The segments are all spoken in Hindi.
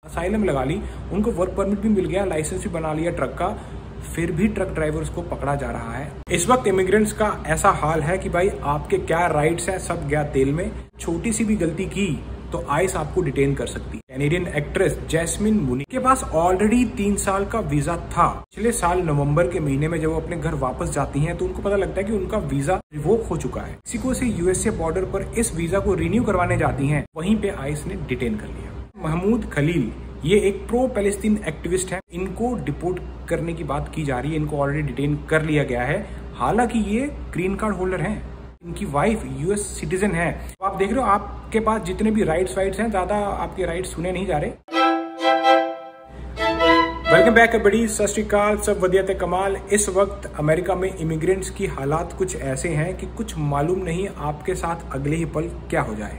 असाइलम लगा ली, उनको वर्क परमिट भी मिल गया, लाइसेंस भी बना लिया ट्रक का, फिर भी ट्रक ड्राइवर्स को पकड़ा जा रहा है। इस वक्त इमिग्रेंट्स का ऐसा हाल है कि भाई आपके क्या राइट्स हैं सब गया तेल में। छोटी सी भी गलती की तो आइस आपको डिटेन कर सकती है। कैनेडियन एक्ट्रेस जैस्मिन मुनी के पास ऑलरेडी 3 साल का वीजा था। पिछले साल नवंबर के महीने में जब वो अपने घर वापस जाती हैं तो उनको पता लगता है कि उनका वीजा रिवोक हो चुका है। मेक्सिको से यूएसए बॉर्डर पर इस वीजा को रिन्यू करवाने जाती हैं, वहीं पे आइस ने डिटेन कर लिया। महमूद खलील ये एक प्रो पैलेस्टीन एक्टिविस्ट है, इनको डिपोर्ट करने की बात की जा रही है। इनको ऑलरेडी डिटेन कर लिया गया है। हालांकि ये ग्रीन कार्ड होल्डर हैं, इनकी वाइफ यूएस सिटीजन है। तो आप देख रहे हो आपके पास जितने भी राइट्स हैं, ज्यादा आपके राइट्स सुने नहीं जा रहे। वेलकम बैक एवरीबॉडी, सत श्री अकाल, सब वधिया ते कमाल। इस वक्त अमेरिका में इमिग्रेंट्स की हालात कुछ ऐसे हैं कि कुछ मालूम नहीं आपके साथ अगले ही पल क्या हो जाए।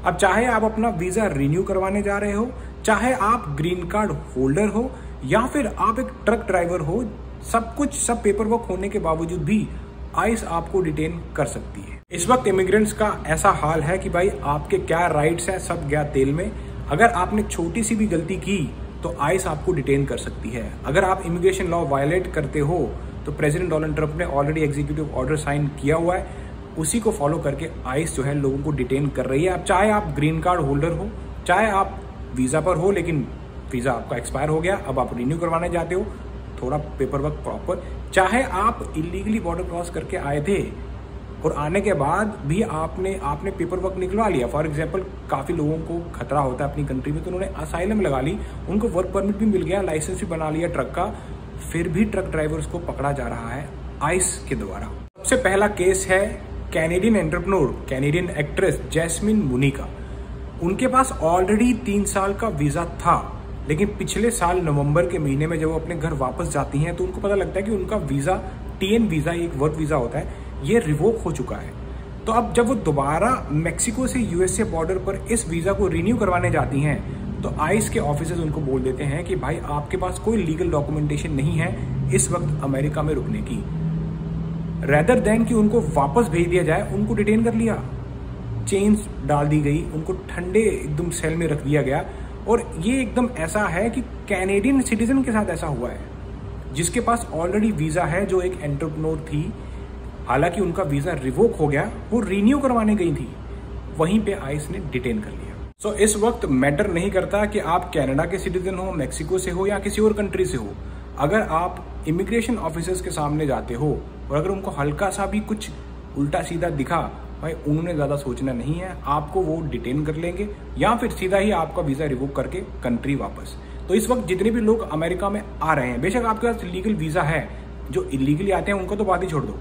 अब चाहे आप अपना वीजा रिन्यू करवाने जा रहे हो, चाहे आप ग्रीन कार्ड होल्डर हो या फिर आप एक ट्रक ड्राइवर हो, सब पेपर वर्क होने के बावजूद भी आइस आपको डिटेन कर सकती है। इस वक्त इमिग्रेंट्स का ऐसा हाल है कि भाई आपके क्या राइट्स हैं सब गया तेल में। अगर आपने छोटी सी भी गलती की तो आइस आपको डिटेन कर सकती है। अगर आप इमिग्रेशन लॉ वायलेट करते हो तो प्रेसिडेंट डोनाल्ड ट्रंप ने ऑलरेडी एग्जीक्यूटिव ऑर्डर साइन किया हुआ है, उसी को फॉलो करके आइस जो है लोगों को डिटेन कर रही है। अब चाहे आप ग्रीन कार्ड होल्डर हो, चाहे आप वीजा पर हो लेकिन वीजा आपका एक्सपायर हो गया, अब आप रिन्यू करवाने जाते हो, थोड़ा पेपर वर्क प्रॉपर, चाहे आप इलीगली बॉर्डर क्रॉस करके आए थे और आने के बाद भी आपने पेपर वर्क निकलवा लिया। फॉर एग्जांपल काफी लोगों को खतरा होता है अपनी कंट्री में, तो उन्होंने असाइलम लगा ली, उनको वर्क परमिट भी मिल गया, लाइसेंस भी बना लिया ट्रक का, फिर भी ट्रक ड्राइवर्स को पकड़ा जा रहा है आइस के द्वारा। सबसे पहला केस है Canadian entrepreneur, Canadian actress Jasmine Mooney का। उनके पास ऑलरेडी 3 साल का वीजा था, लेकिन पिछले साल नवंबर के महीने में जब वो अपने घर वापस जाती हैं तो उनको पता लगता है कि उनका वीजा, टीएन वीजा, एक वर्क वीजा होता है, ये रिवोक हो चुका है। तो अब जब वो दोबारा मेक्सिको से यूएसए बॉर्डर पर इस वीजा को रिन्यू करवाने जाती हैं तो आइस के ऑफिसर्स उनको बोल देते हैं कि भाई आपके पास कोई लीगल डॉक्यूमेंटेशन नहीं है इस वक्त अमेरिका में रुकने की। रेदर देन कि उनको वापस भेज दिया जाए, उनको डिटेन कर लिया, चेन्स डाल दी गई, उनको ठंडे एकदम सेल में रख दिया गया। और ये एकदम ऐसा है कि कैनेडियन सिटीजन के साथ ऐसा हुआ है जिसके पास ऑलरेडी वीजा है, जो एक एंटरप्रेन्योर थी, हालांकि उनका वीजा रिवोक हो गया, वो रिन्यू करवाने गई थी, वहीं पे आइस ने डिटेन कर लिया। सो इस वक्त मैटर नहीं करता कि आप कनाडा के सिटीजन हो, मेक्सिको से हो या किसी और कंट्री से हो। अगर आप इमिग्रेशन ऑफिसर्स के सामने जाते हो और अगर उनको हल्का सा भी कुछ उल्टा सीधा दिखा, भाई उन्होंने ज्यादा सोचना नहीं है, आपको वो डिटेन कर लेंगे या फिर सीधा ही आपका वीजा रिवोक करके कंट्री वापस। तो इस वक्त जितने भी लोग अमेरिका में आ रहे हैं, बेशक आपके पास लीगल वीजा है, जो इलीगली आते हैं उनको तो बात ही छोड़ दो,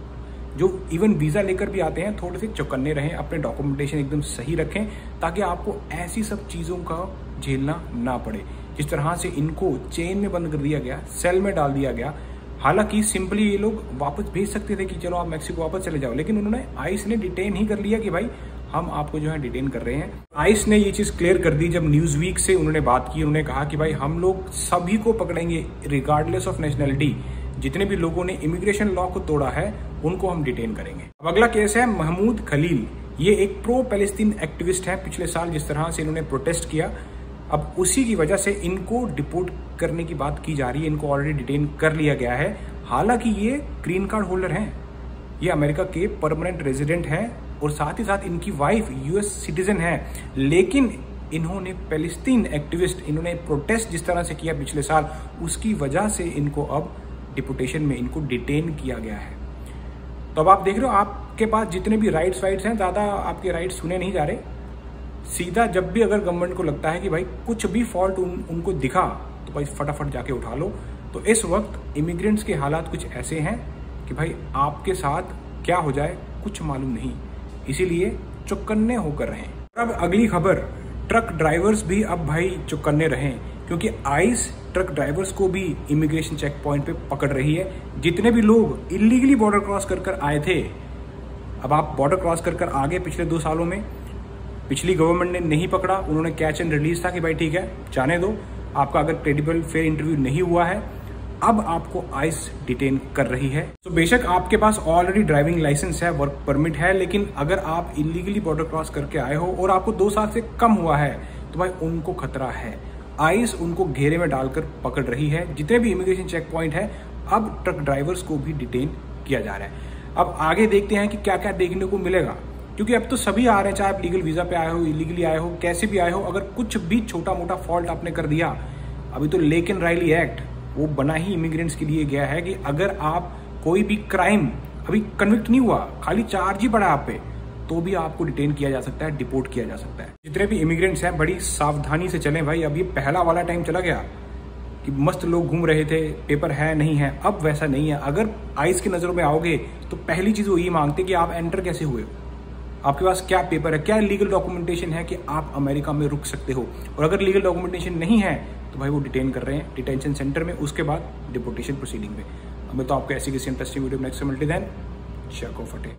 जो इवन वीजा लेकर भी आते हैं थोड़े से चौकन्ने रहें, अपने डॉक्यूमेंटेशन एकदम सही रखें ताकि आपको ऐसी सब चीजों का झेलना ना पड़े। जिस तरह से इनको चेन में बंद कर दिया गया, सेल में डाल दिया गया। हालांकि सिंपली ये लोग वापस भेज सकते थे कि चलो आप मेक्सिको वापस चले जाओ, लेकिन उन्होंने आइस ने डिटेन ही कर लिया कि भाई हम आपको जो है डिटेन कर रहे हैं। आइस ने ये चीज क्लियर कर दी जब न्यूज वीक से उन्होंने बात की। उन्होंने कहा कि भाई हम लोग सभी को पकड़ेंगे रिगार्डलेस ऑफ नेशनलिटी, जितने भी लोगों ने इमिग्रेशन लॉ को तोड़ा है उनको हम डिटेन करेंगे। अब अगला केस है महमूद खलील। ये एक प्रो पैलेस्टीन एक्टिविस्ट है। पिछले साल जिस तरह से इन्होंने प्रोटेस्ट किया, अब उसी की वजह से इनको डिपोर्ट करने की बात की जा रही है। इनको ऑलरेडी डिटेन कर लिया गया है। हालांकि ये ग्रीन कार्ड होल्डर हैं, ये अमेरिका के परमानेंट रेजिडेंट हैं और साथ ही साथ इनकी वाइफ यूएस सिटीजन है। लेकिन इन्होंने पैलेस्टीन एक्टिविस्ट, इन्होंने प्रोटेस्ट जिस तरह से किया पिछले साल, उसकी वजह से इनको अब डिपोटेशन में इनको डिटेन किया गया है। तो अब आप देख रहे हो आपके पास जितने भी राइट्स हैं, ज्यादा आपके राइट्स सुने नहीं जा रहे। सीधा जब भी अगर गवर्नमेंट को लगता है कि भाई कुछ भी फॉल्ट उनको दिखा तो भाई फटाफट जाके उठा लो। तो इस वक्त इमिग्रेंट्स के हालात कुछ ऐसे हैं कि भाई आपके साथ क्या हो जाए कुछ मालूम नहीं, इसीलिए चौकन्ने होकर रहें। अब अगली खबर, ट्रक ड्राइवर्स भी अब भाई चौकन्ने रहें, क्योंकि आइस ट्रक ड्राइवर्स को भी इमिग्रेशन चेक पॉइंट पे पकड़ रही है। जितने भी लोग इलीगली बॉर्डर क्रॉस कर आए थे, अब आप बॉर्डर क्रॉस कर आगे पिछले 2 सालों में पिछली गवर्नमेंट ने नहीं पकड़ा, उन्होंने कैच एंड रिलीज था कि भाई ठीक है जाने दो, आपका अगर क्रेडिबल फेयर इंटरव्यू नहीं हुआ है, अब आपको आइस डिटेन कर रही है। तो बेशक आपके पास ऑलरेडी ड्राइविंग लाइसेंस है, वर्क परमिट है, लेकिन अगर आप इलीगली बॉर्डर क्रॉस करके आए हो और आपको 2 साल से कम हुआ है तो भाई उनको खतरा है। आइस उनको घेरे में डालकर पकड़ रही है। जितने भी इमिग्रेशन चेक पॉइंट है, अब ट्रक ड्राइवर्स को भी डिटेन किया जा रहा है। अब आगे देखते हैं कि क्या क्या देखने को मिलेगा, क्योंकि अब तो सभी आ रहे हैं, चाहे आप लीगल वीजा पे आए हो, इलीगली आए हो, कैसे भी आए हो। अगर कुछ भी छोटा मोटा फॉल्ट आपने कर दिया, अभी तो लेकिन राइली एक्ट वो बना ही इमिग्रेंट्स के लिए गया है कि अगर आप कोई भी क्राइम अभी कन्विक्ट नहीं हुआ, खाली चार्ज ही पड़ा आप पे, तो भी आपको डिटेन किया जा सकता है, डिपोर्ट किया जा सकता है। जितने भी इमिग्रेंट्स हैं बड़ी सावधानी से चलें भाई। अब ये पहला वाला टाइम चला गया कि मस्त लोग घूम रहे थे, पेपर है नहीं है, अब वैसा नहीं है। अगर आइस की नजरों में आओगे तो पहली चीज वो ये मांगते कि आप एंटर कैसे हुए हो, आपके पास क्या पेपर है, क्या लीगल डॉक्यूमेंटेशन है कि आप अमेरिका में रुक सकते हो। और अगर लीगल डॉक्यूमेंटेशन नहीं है तो भाई वो डिटेन कर रहे हैं डिटेंशन सेंटर में, उसके बाद डिपोर्टेशन प्रोसीडिंग में। हमें तो आपको ऐसी किसी इंटरेस्टिंग वीडियो नेक्स्ट मिलती है।